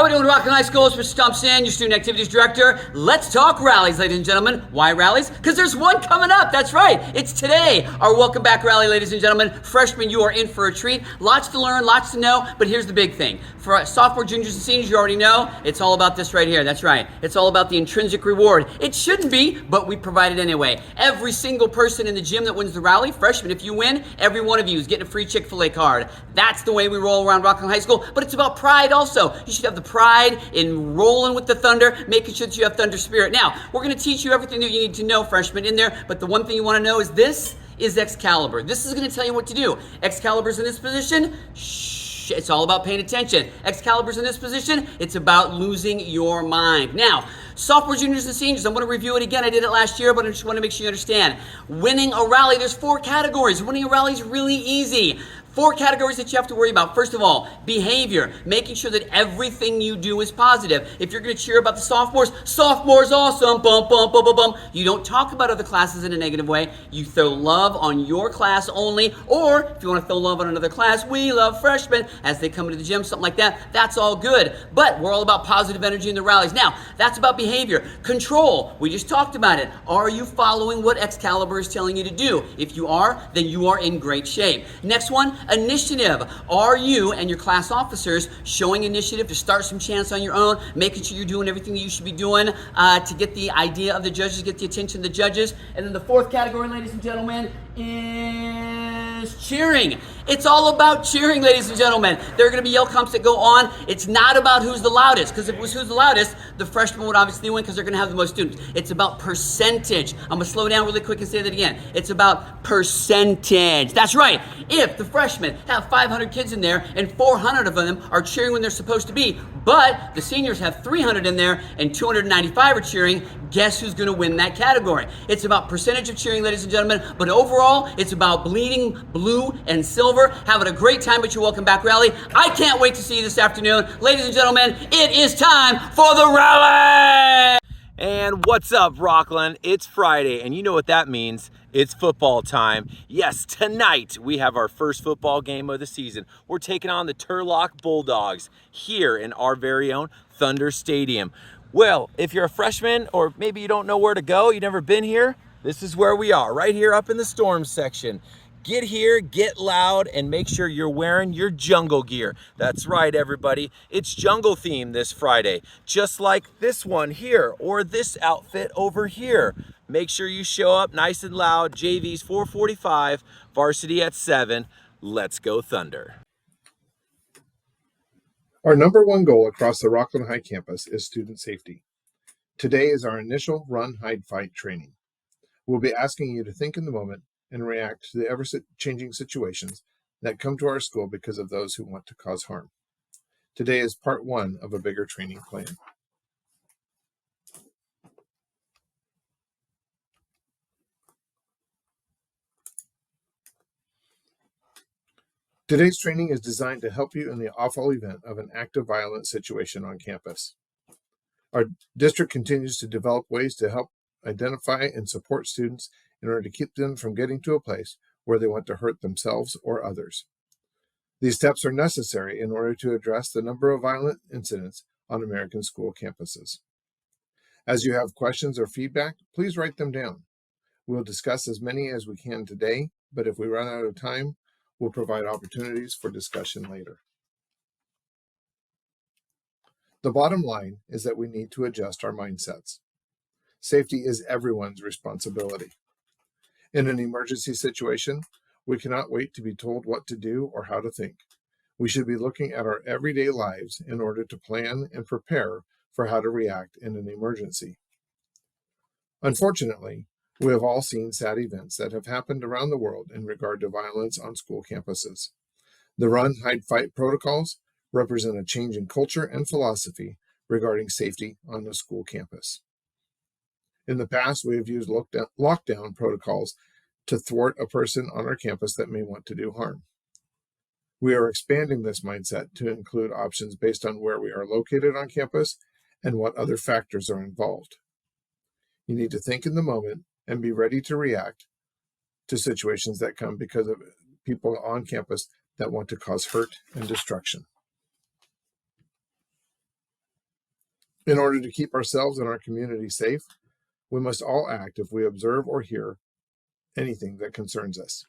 How are we doing, Rockland High School? It's Mr. Thompson, your Student Activities Director. Let's talk rallies, ladies and gentlemen. Why rallies? Because there's one coming up. That's right. It's today. Our Welcome Back rally, ladies and gentlemen. Freshmen, you are in for a treat. Lots to learn, lots to know, but here's the big thing. For sophomore, juniors, and seniors, you already know, it's all about this right here. That's right. It's all about the intrinsic reward. It shouldn't be, but we provide it anyway. Every single person in the gym that wins the rally, freshman, if you win, every one of you is getting a free Chick-fil-A card. That's the way we roll around Rockland High School, but it's about pride also. You should have the pride in rolling with the Thunder, making sure that you have Thunder spirit. Now, we're going to teach you everything that you need to know, freshmen, in there, but the one thing you want to know is this is Excalibur. This is going to tell you what to do. Excalibur's in this position. Shh, it's all about paying attention. Excalibur's in this position. It's about losing your mind. Now, sophomore, juniors, and seniors, I'm going to review it again. I did it last year, but I just want to make sure you understand. Winning a rally, there's 4 categories. Winning a rally is really easy. 4 categories that you have to worry about. First of all, behavior, making sure that everything you do is positive. If you're going to cheer about the sophomores awesome, bum, bum, bum, bum, bum. You don't talk about other classes in a negative way. You throw love on your class only, or if you want to throw love on another class, we love freshmen as they come into the gym, something like that. That's all good. But we're all about positive energy in the rallies. Now, that's about behavior. Control, we just talked about it. Are you following what Excalibur is telling you to do? If you are, then you are in great shape. Next one, initiative. Are you and your class officers showing initiative to start some chants on your own, making sure you're doing everything that you should be doing to get the idea of the judges, get the attention of the judges? And then the 4th category, ladies and gentlemen, is cheering. It's all about cheering, ladies and gentlemen. There are going to be yell comps that go on. It's not about who's the loudest, because if it was who's the loudest, the freshmen would obviously win because they're going to have the most students. It's about percentage. I'm going to slow down really quick and say that again. It's about percentage. That's right. If the freshmen have 500 kids in there and 400 of them are cheering when they're supposed to be, but the seniors have 300 in there and 295 are cheering, guess who's going to win that category? It's about percentage of cheering, ladies and gentlemen, but overall, it's about bleeding blue and silver, having a great time at your Welcome Back rally. I can't wait to see you this afternoon. Ladies and gentlemen, it is time for the rally! And what's up, Rockland? It's Friday, and you know what that means. It's football time. Yes, tonight we have our first football game of the season. We're taking on the Turlock Bulldogs here in our very own Thunder Stadium. Well, if you're a freshman or maybe you don't know where to go, you've never been here, this is where we are, right here up in the storm section. Get here, get loud, and make sure you're wearing your jungle gear. That's right, everybody. It's jungle theme this Friday, just like this one here or this outfit over here. Make sure you show up nice and loud. JV's 4:45, varsity at 7. Let's go Thunder. Our number one goal across the Rockland High campus is student safety. Today is our initial run, hide, fight training. We'll be asking you to think in the moment and react to the ever-changing situations that come to our school because of those who want to cause harm. Today is part 1 of a bigger training plan. Today's training is designed to help you in the awful event of an active violent situation on campus. Our district continues to develop ways to help identify and support students in order to keep them from getting to a place where they want to hurt themselves or others. These steps are necessary in order to address the number of violent incidents on American school campuses. As you have questions or feedback, please write them down. We'll discuss as many as we can today, but if we run out of time, we'll provide opportunities for discussion later. The bottom line is that we need to adjust our mindsets. Safety is everyone's responsibility. In an emergency situation, we cannot wait to be told what to do or how to think. We should be looking at our everyday lives in order to plan and prepare for how to react in an emergency. Unfortunately, we have all seen sad events that have happened around the world in regard to violence on school campuses. The run, hide, fight protocols represent a change in culture and philosophy regarding safety on the school campus. In the past, we have used lockdown protocols to thwart a person on our campus that may want to do harm. We are expanding this mindset to include options based on where we are located on campus and what other factors are involved. You need to think in the moment and be ready to react to situations that come because of people on campus that want to cause hurt and destruction. In order to keep ourselves and our community safe, we must all act if we observe or hear anything that concerns us.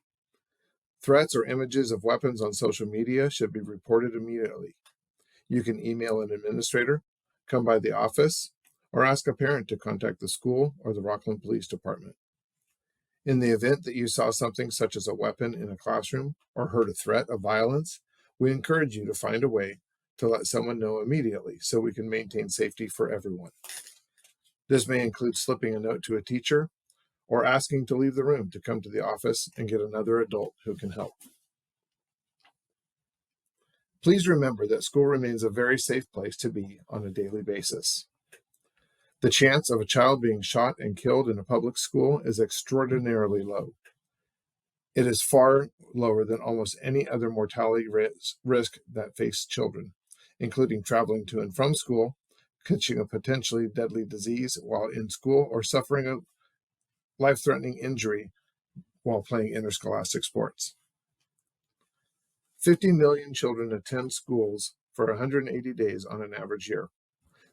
Threats or images of weapons on social media should be reported immediately. You can email an administrator, come by the office, or ask a parent to contact the school or the Rockland Police Department. In the event that you saw something such as a weapon in a classroom or heard a threat of violence, we encourage you to find a way to let someone know immediately so we can maintain safety for everyone. This may include slipping a note to a teacher or asking to leave the room to come to the office and get another adult who can help. Please remember that school remains a very safe place to be on a daily basis. The chance of a child being shot and killed in a public school is extraordinarily low. It is far lower than almost any other mortality risk that face children, including traveling to and from school, catching a potentially deadly disease while in school, or suffering a life-threatening injury while playing interscholastic sports. 50 million children attend schools for 180 days on an average year.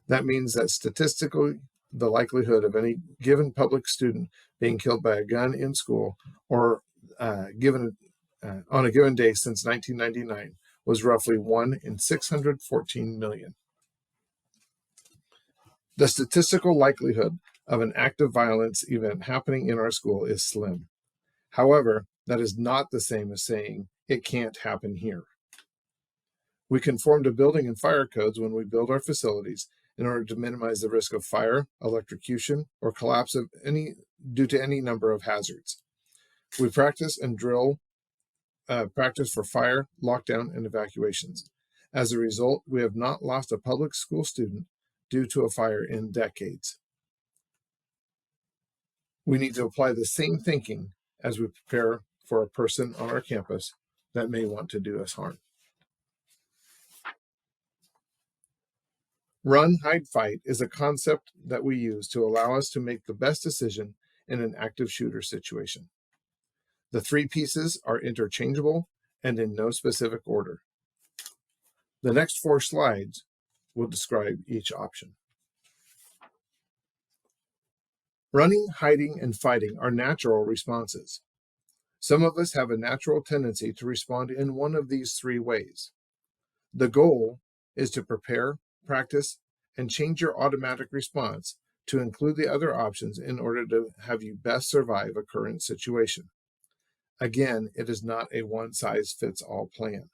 That means that statistically, the likelihood of any given public student being killed by a gun in school or on a given day since 1999 was roughly 1 in 614 million. The statistical likelihood of an act of violence event happening in our school is slim. However, that is not the same as saying it can't happen here. We conform to building and fire codes when we build our facilities in order to minimize the risk of fire, electrocution, or collapse due to any number of hazards. We practice and drill for fire, lockdown, and evacuations. As a result, we have not lost a public school student due to a fire in decades. We need to apply the same thinking as we prepare for a person on our campus that may want to do us harm. Run, hide, fight is a concept that we use to allow us to make the best decision in an active shooter situation. The three pieces are interchangeable and in no specific order. The next 4 slides will describe each option. Running, hiding, and fighting are natural responses. Some of us have a natural tendency to respond in one of these 3 ways. The goal is to prepare, practice, and change your automatic response to include the other options in order to have you best survive a current situation. Again, it is not a one-size-fits-all plan.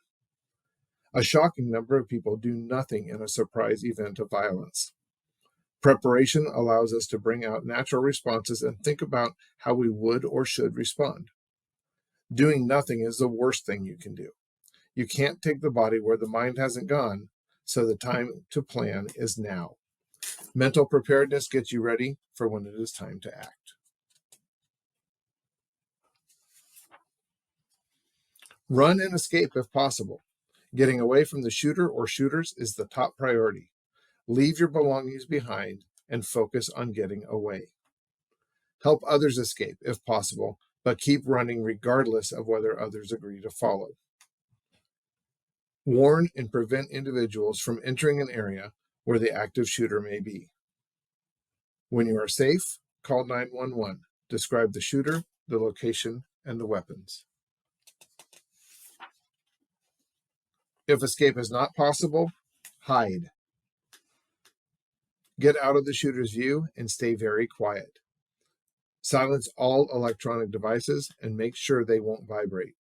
A shocking number of people do nothing in a surprise event of violence. Preparation allows us to bring out natural responses and think about how we would or should respond. Doing nothing is the worst thing you can do. You can't take the body where the mind hasn't gone, so the time to plan is now. Mental preparedness gets you ready for when it is time to act. Run and escape if possible. Getting away from the shooter or shooters is the top priority. Leave your belongings behind and focus on getting away. Help others escape if possible, but keep running regardless of whether others agree to follow. Warn and prevent individuals from entering an area where the active shooter may be. When you are safe, call 911. Describe the shooter, the location, and the weapons. If escape is not possible, hide. Get out of the shooter's view and stay very quiet. Silence all electronic devices and make sure they won't vibrate.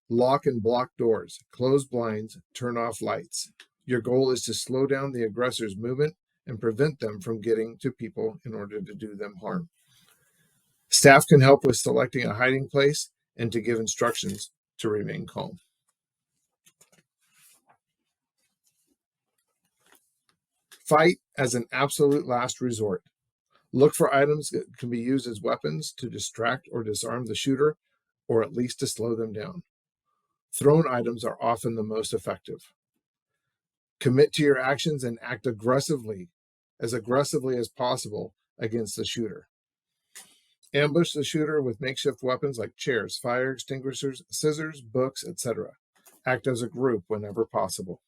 Lock and block doors, close blinds, turn off lights. Your goal is to slow down the aggressor's movement and prevent them from getting to people in order to do them harm. Staff can help with selecting a hiding place and to give instructions to remain calm. Fight as an absolute last resort. Look for items that can be used as weapons to distract or disarm the shooter, or at least to slow them down. Thrown items are often the most effective. Commit to your actions and act aggressively as possible against the shooter. Ambush the shooter with makeshift weapons like chairs, fire extinguishers, scissors, books, etc. Act as a group whenever possible.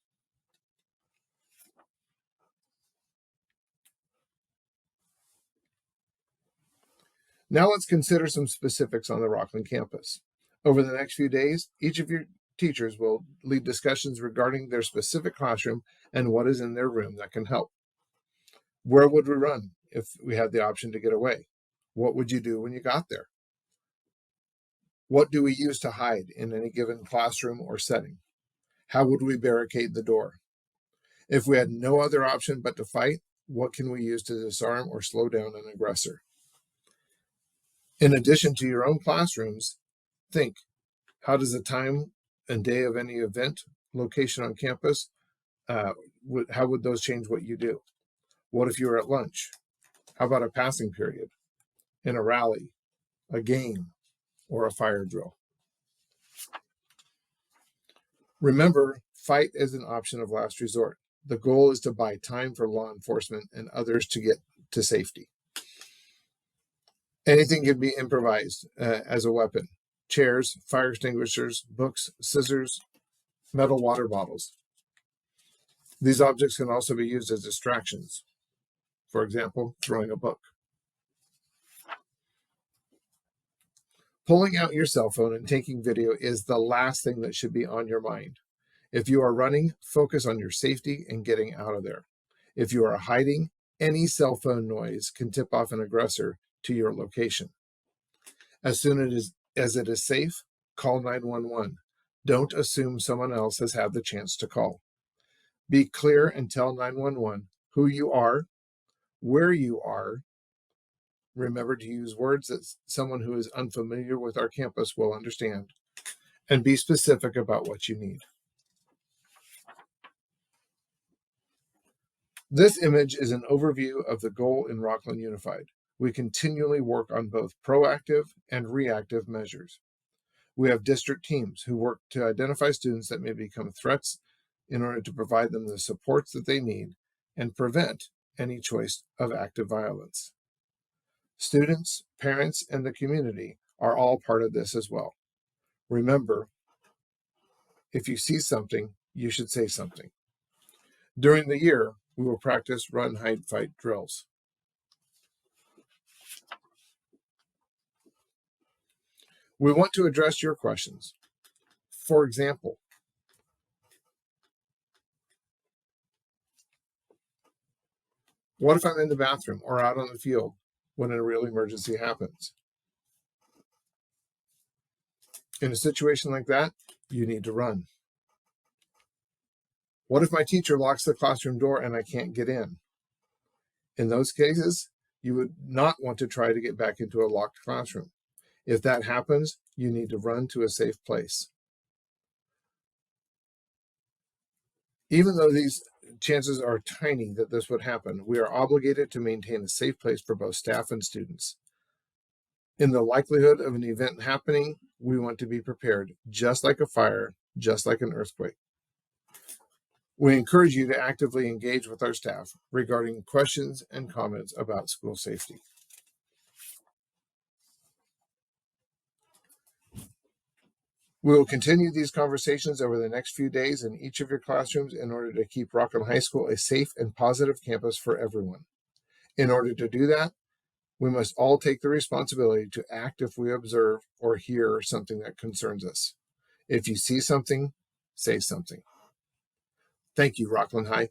Now let's consider some specifics on the Rockland campus. Over the next few days, each of your teachers will lead discussions regarding their specific classroom and what is in their room that can help. Where would we run if we had the option to get away? What would you do when you got there? What do we use to hide in any given classroom or setting? How would we barricade the door? If we had no other option but to fight, what can we use to disarm or slow down an aggressor? In addition to your own classrooms, think, how does the time and day of any event, location on campus, how would those change what you do? What if you were at lunch? How about a passing period, in a rally, a game, or a fire drill? Remember, fight is an option of last resort. The goal is to buy time for law enforcement and others to get to safety. Anything can be improvised as a weapon. Chairs, fire extinguishers, books, scissors, metal water bottles. These objects can also be used as distractions. For example, throwing a book. Pulling out your cell phone and taking video is the last thing that should be on your mind. If you are running, focus on your safety and getting out of there. If you are hiding, any cell phone noise can tip off an aggressor to your location. As soon as it is safe, call 911. Don't assume someone else has had the chance to call. Be clear and tell 911 who you are, where you are. Remember to use words that someone who is unfamiliar with our campus will understand, and be specific about what you need. This image is an overview of the goal in Rockland Unified. We continually work on both proactive and reactive measures. We have district teams who work to identify students that may become threats in order to provide them the supports that they need and prevent any choice of active violence. Students, parents, and the community are all part of this as well. Remember, if you see something, you should say something. During the year, we will practice run, hide, fight drills. We want to address your questions. For example, what if I'm in the bathroom or out on the field when a real emergency happens? In a situation like that, you need to run. What if my teacher locks the classroom door and I can't get in? In those cases, you would not want to try to get back into a locked classroom. If that happens, you need to run to a safe place. Even though these chances are tiny that this would happen, we are obligated to maintain a safe place for both staff and students. In the likelihood of an event happening, we want to be prepared, just like a fire, just like an earthquake. We encourage you to actively engage with our staff regarding questions and comments about school safety. We will continue these conversations over the next few days in each of your classrooms in order to keep Rockland High School a safe and positive campus for everyone. In order to do that, we must all take the responsibility to act if we observe or hear something that concerns us. If you see something, say something. Thank you, Rockland High.